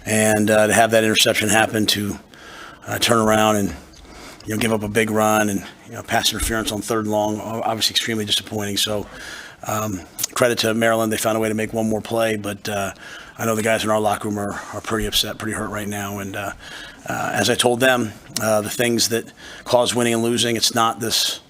and to have that interception happen, to turn around and give up a big run and pass interference on third and long, obviously extremely disappointing. So credit to Maryland, they found a way to make one more play, but I know the guys in our locker room are pretty upset, pretty hurt right now. And as I told them, the things that cause winning and losing, it's not this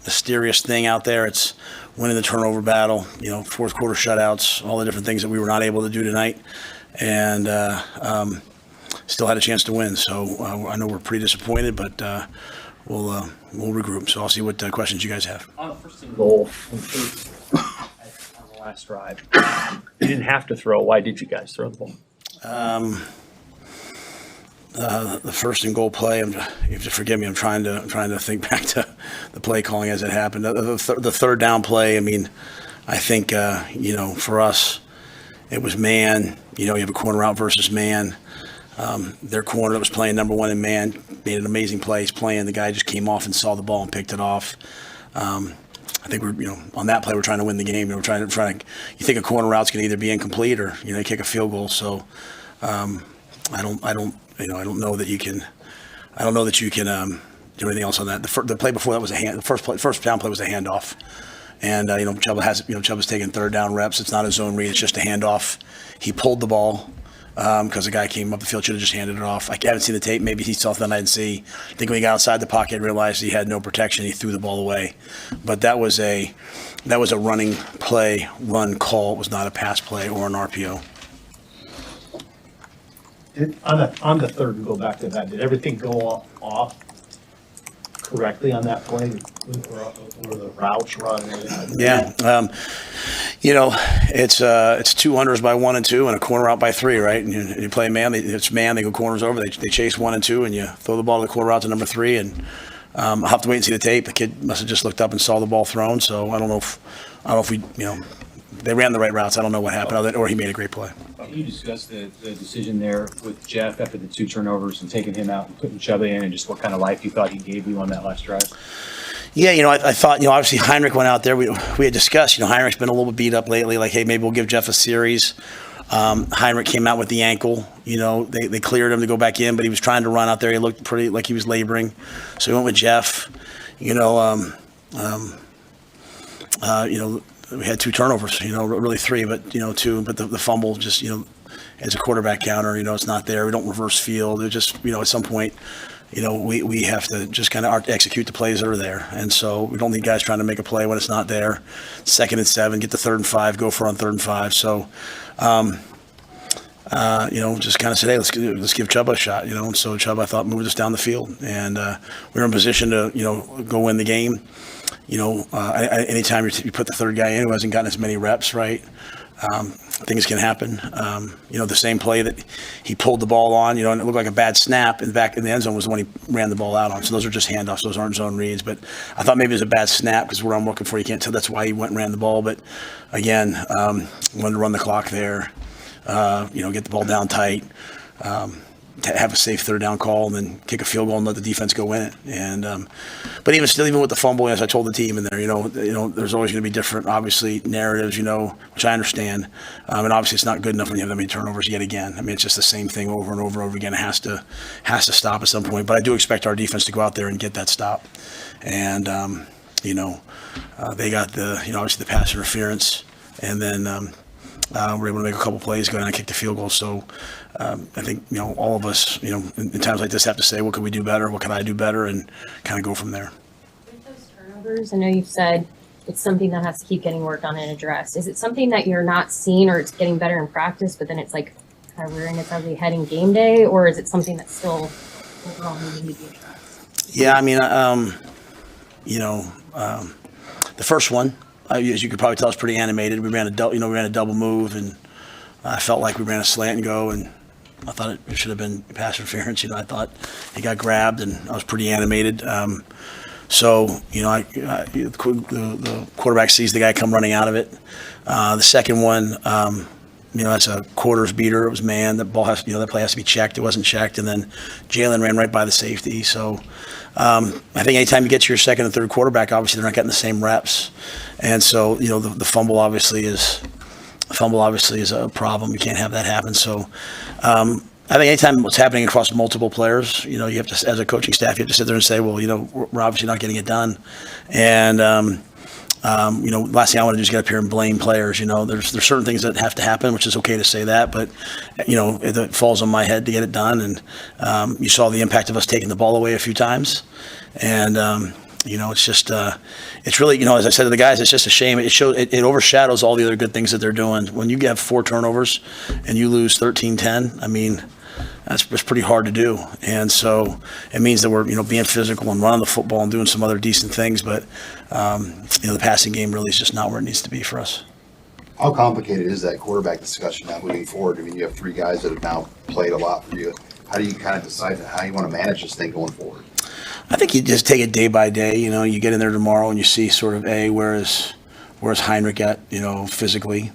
mysterious thing out there. It's winning the turnover battle, fourth quarter shutouts, all the different things that we were not able to do tonight, and still had a chance to win. So I know we're pretty disappointed, but we'll regroup. So I'll see what questions you guys have. On the first and goal, on the last drive, you didn't have to throw. Why did you guys throw the ball? The first and goal play, you have to forgive me. I'm trying to think back to the play calling as it happened. The third down play. I mean, I think for us, it was man. You have a corner out versus man. Their corner that was playing number one in man made an amazing play. He's playing. The guy just came off and saw the ball and picked it off. I think we're on that play we're trying to win the game. We're trying to. You think a corner route's going to either be incomplete or kick a field goal. So I don't know that you can. I don't know that you can do anything else on that. The play before that was a hand. The first down play was a handoff, and Chuba taking third down reps. It's not a zone read. It's just a handoff. He pulled the ball because the guy came up the field, should have just handed it off. I haven't seen the tape. Maybe he saw something I didn't see. I think when he got outside the pocket, realized he had no protection. He threw the ball away. But that was a running play, run call. It was not a pass play or an RPO. On the third, and go back to that, did everything go off correctly on that play, or the routes run? Yeah, it's two unders by 1 and 2 and a corner out by 3, right? And you play man, it's man. They go corners over. They chase 1 and 2, and you throw the ball to the corner out to number 3. And I'll have to wait and see the tape. The kid must have just looked up and saw the ball thrown. So I don't know if we they ran the right routes. I don't know what happened, or he made a great play. Can you discuss the decision there with Jeff after the 2 turnovers and taking him out and putting Chuba in, and just what kind of life you thought he gave you on that last drive? Yeah, I thought, obviously Heinrich went out there. We had discussed, Heinrich's been a little bit beat up lately. Like, hey, maybe we'll give Jeff a series. Heinrich came out with the ankle. They cleared him to go back in, but he was trying to run out there. He looked pretty like he was laboring. So he went with Jeff. We had 2 turnovers, really 3, but, 2. But the fumble just, as a quarterback counter, it's not there. We don't reverse field. It just, at some point, we have to just kind of execute the plays that are there. And so we don't need guys trying to make a play when it's not there. 2nd and 7, get the 3rd and 5, go for on 3rd and 5. So, just kind of said, hey, let's give Chuba a shot, And so Chuba, I thought, moved us down the field. And we were in position to, go win the game. Anytime you put the third guy in who hasn't gotten as many reps, right, things can happen. The same play that he pulled the ball on, and it looked like a bad snap back in the end zone was the one he ran the ball out on. So those are just handoffs. Those aren't zone reads. But I thought maybe it was a bad snap because what I'm looking for, you can't tell. That's why he went and ran the ball. But, again, wanted to run the clock there, get the ball down tight. Have a safe third down call and then kick a field goal and let the defense go in it. And but even with the fumble, as I told the team in there, there's always going to be different, obviously, narratives, which I understand. And obviously, it's not good enough when you have that many turnovers yet again. I mean, it's just the same thing over and over and over again. It has to stop at some point. But I do expect our defense to go out there and get that stop. And they got obviously the pass interference, and then we're able to make a couple plays, go down and kick the field goal. So. I think, all of us, in times like this have to say, what can we do better? What can I do better? And kind of go from there. With those turnovers, I know you've said it's something that has to keep getting worked on and addressed. Is it something that you're not seeing or it's getting better in practice, but then it's like kind of rearing its ugly head in game day? Or is it something that's still overall needing to be addressed? Yeah, I mean, the first one, as you could probably tell, is pretty animated. We ran a double move, and I felt like we ran a slant and go, and I thought it should have been pass interference. I thought he got grabbed, and I was pretty animated. The quarterback sees the guy come running out of it. The second one, that's a quarters beater. It was man. The ball has, that play has to be checked. It wasn't checked, and then Jalen ran right by the safety. So I think anytime you get to your second and third quarterback, obviously they're not getting the same reps, and so the fumble obviously is. Fumble obviously is a problem. You can't have that happen. So I think anytime what's happening across multiple players, you know, you have to, as a coaching staff, you have to sit there and say, well, you know, we're obviously not getting it done. And, you know, last thing I want to do is get up here and blame players. You know, there's certain things that have to happen, which is okay to say that, but you know, it falls on my head to get it done. And you saw the impact of us taking the ball away a few times, and you know, it's just it's really, you know, as I said to the guys, it's just a shame. It overshadows all the other good things that they're doing. When you have 4 turnovers and you lose 13-10, I mean, that's pretty hard to do. And so it means that we're, you know, being physical and running the football and doing some other decent things. But, you know, the passing game really is just not where it needs to be for us. How complicated is that quarterback discussion now moving forward? I mean, you have 3 guys that have now played a lot for you. How do you kind of decide how you want to manage this thing going forward? I think you just take it day by day. You know, you get in there tomorrow and you see sort of, where's Heinrich at, you know, physically.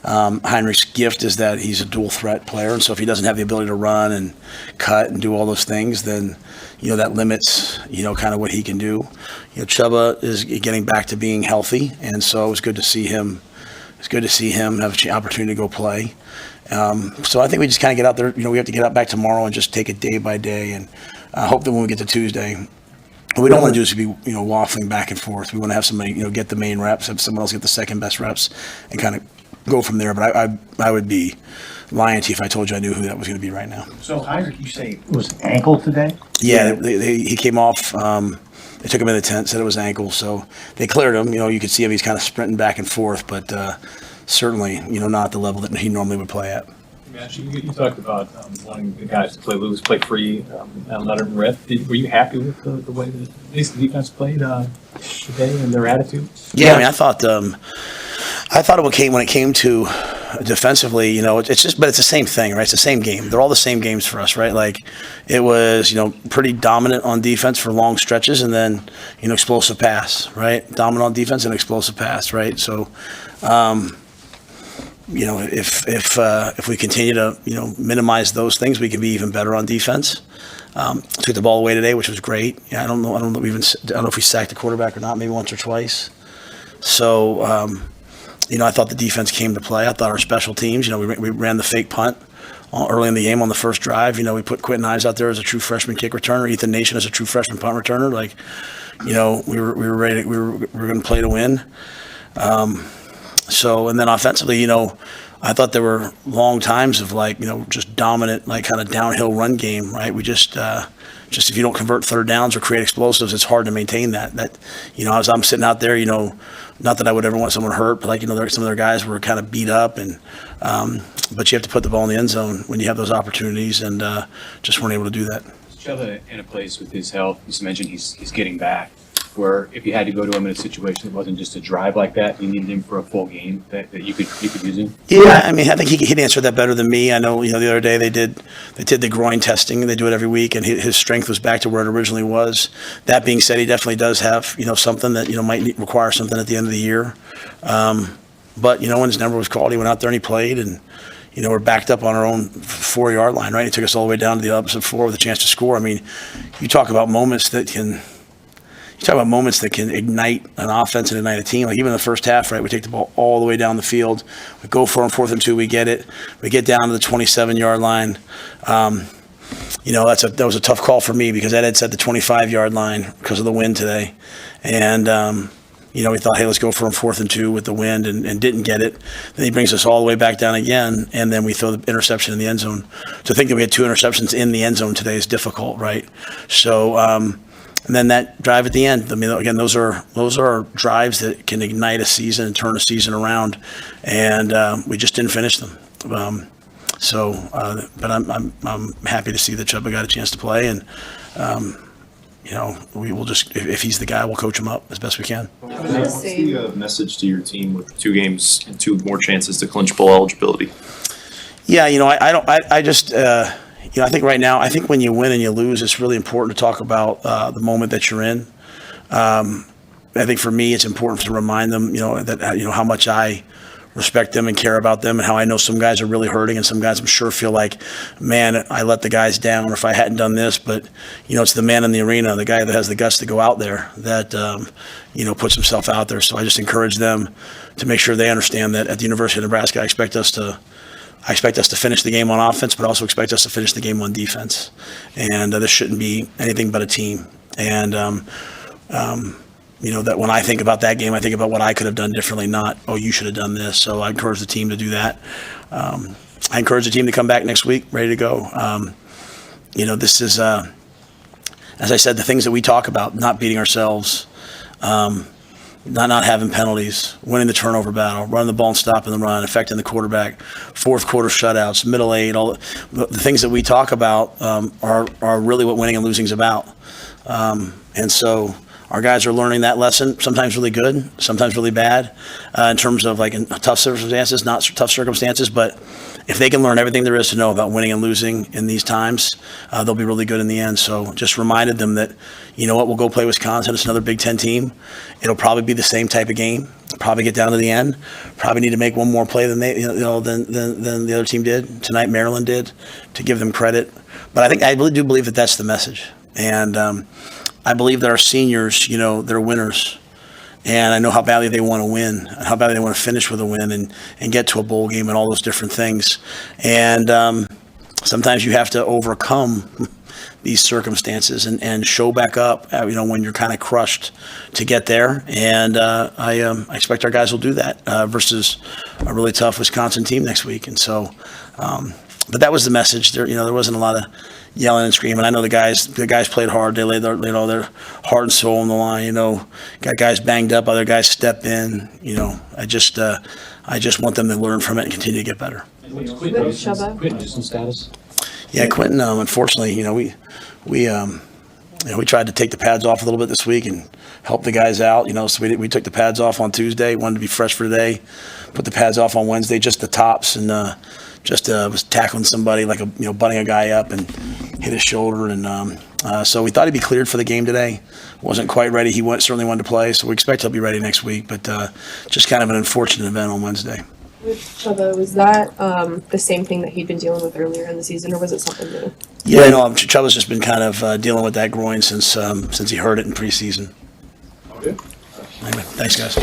Heinrich's gift is that he's a dual threat player, and so if he doesn't have the ability to run and cut and do all those things, then, you know, that limits, you know, kind of what he can do. You know, Chuba is getting back to being healthy, and so it was good to see him. It's good to see him have an opportunity to go play. So I think we just kind of get out there. You know, we have to get out back tomorrow and just take it day by day, and hope that when we get to Tuesday, what we don't want to do is be, you know, waffling back and forth. We want to have somebody, you know, get the main reps, have someone else get the second best reps, and kind of go from there. But I would be lying to you if I told you I knew who that was going to be right now. So Heinrich, you say it was ankle today? Yeah, he came off. They took him in the tent, said it was ankle, so they cleared him. You know, you could see him; he's kind of sprinting back and forth, but certainly, you know, not the level that he normally would play at. Matt, you talked about wanting the guys to play loose, play free, and let them rip. Were you happy with the way that at least the defense played today and their attitude? Yeah, I mean, I thought when it came to defensively, you know, it's just, but it's the same thing, right? It's the same game. They're all the same games for us, right? Like, it was, you know, pretty dominant on defense for long stretches, and then, you know, explosive pass, right? Dominant on defense and explosive pass, right? So, you know, if we continue to, you know, minimize those things, we can be even better on defense. Took the ball away today, which was great. Yeah, I don't know if we sacked the quarterback or not, maybe once or twice. So, you know, I thought the defense came to play. I thought our special teams, you know, we ran the fake punt early in the game on the first drive. You know, we put Quentin Ives out there as a true freshman kick returner, Ethan Nation as a true freshman punt returner. Like, you know, we were ready. We were going to play to win. So, and then offensively, you know, I thought there were long times of, like, you know, just dominant, like, kind of downhill run game, right? We just if you don't convert third downs or create explosives, it's hard to maintain that. That, you know, as I'm sitting out there, you know, not that I would ever want someone hurt, but, like, you know, some of their guys were kind of beat up, and but you have to put the ball in the end zone when you have those opportunities, and just weren't able to do that. Is Chuba in a place with his health? You just mentioned he's getting back, where if you had to go to him in a situation that wasn't just a drive like that, you needed him for a full game, that you could use him? Yeah, I mean, I think he'd answer that better than me. I know, you know, the other day they did the groin testing, and they do it every week, and his strength was back to where it originally was. That being said, he definitely does have, you know, something that, you know, might require something at the end of the year. But, you know, when his number was called, he went out there and he played, and, you know, we're backed up on our own 4-yard line, right? He took us all the way down to the opposite 4 with a chance to score. I mean, you talk about moments that can ignite an offense and ignite a team. Like, even in the first half, right, we take the ball all the way down the field. We go for 4th and 2, we get it. We get down to the 27-yard line. You know, that was a tough call for me because Ed had set the 25-yard line because of the wind today. And, you know, we thought, hey, let's go for 4th and 2 with the wind, and didn't get it. Then he brings us all the way back down again, and then we throw the interception in the end zone. To think that we had 2 interceptions in the end zone today is difficult, right? So, and then that drive at the end. I mean, again, those are drives that can ignite a season and turn a season around, and we just didn't finish them. But I'm happy to see that Chuba got a chance to play, and you know, we will just, if he's the guy, we'll coach him up as best we can. What's the message to your team with 2 games and 2 more chances to clinch bowl eligibility? Yeah, you know, I just. You know, I think right now, I think when you win and you lose, it's really important to talk about the moment that you're in. I think for me, it's important to remind them, you know, that, you know, how much I respect them and care about them, and how I know some guys are really hurting, and some guys I'm sure feel like, man, I let the guys down, or if I hadn't done this. But it's the man in the arena, the guy that has the guts to go out there, that puts himself out there. So I just encourage them to make sure they understand that at the University of Nebraska, I expect us to finish the game on offense, but also expect us to finish the game on defense. And this shouldn't be anything but a team. And that when I think about that game, I think about what I could have done differently, not, oh, you should have done this. So I encourage the team to do that. I encourage the team to come back next week ready to go. This is, as I said, the things that we talk about, not beating ourselves, not having penalties, winning the turnover battle, running the ball and stopping the run, affecting the quarterback, fourth quarter shutouts, middle eight, all the things that we talk about are really what winning and losing is about. And so our guys are learning that lesson, sometimes really good, sometimes really bad, in terms of like in tough circumstances, not tough circumstances. But if they can learn everything there is to know about winning and losing in these times, they'll be really good in the end. So just reminded them that, we'll go play Wisconsin. It's another Big Ten team. It'll probably be the same type of game. Probably get down to the end. Probably need to make one more play than than the other team did tonight. Maryland did, to give them credit. But I really do believe that that's the message. And I believe that our seniors, they're winners. And I know how badly they want to win, how badly they want to finish with a win and get to a bowl game and all those different things. And sometimes you have to overcome these circumstances and show back up, when you're kind of crushed to get there. And I expect our guys will do that versus a really tough Wisconsin team next week. And so, but that was the message. There wasn't a lot of yelling and screaming. I know the guys played hard. They laid their heart and soul on the line. Got guys banged up, other guys step in. I just want them to learn from it and continue to get better. Quentin status? Yeah, Quentin. Unfortunately, we tried to take the pads off a little bit this week and help the guys out. So we took the pads off on Tuesday. Wanted to be fresh for today. Put the pads off on Wednesday, just the tops, and was tackling somebody, like butting a guy up and hit his shoulder. And so we thought he'd be cleared for the game today. Wasn't quite ready. He certainly wanted to play, so we expect he'll be ready next week. But just kind of an unfortunate event on Wednesday. With Chubba, was that the same thing that he'd been dealing with earlier in the season, or was it something new? Yeah, Chubba's just been kind of dealing with that groin since he hurt it in preseason. Okay. Anyway, thanks, guys.